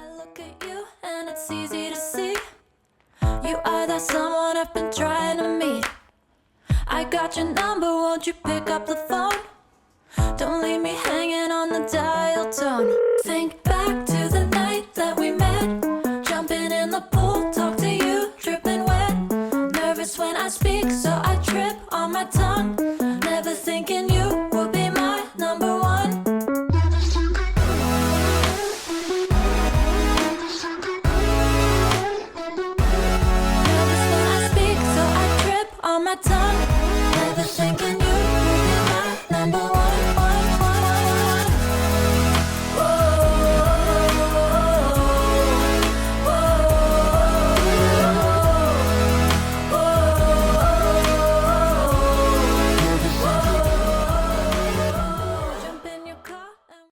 I look at you and it's easy to see. You are that someone I've been trying to meet. I got your number, won't you pick up the phone? Don't leave me hanging on the dial tone. Think back to the night that we met. Jumping in the pool, talk to you, dripping wet. Nervous when I speak, so I trip on my tongue.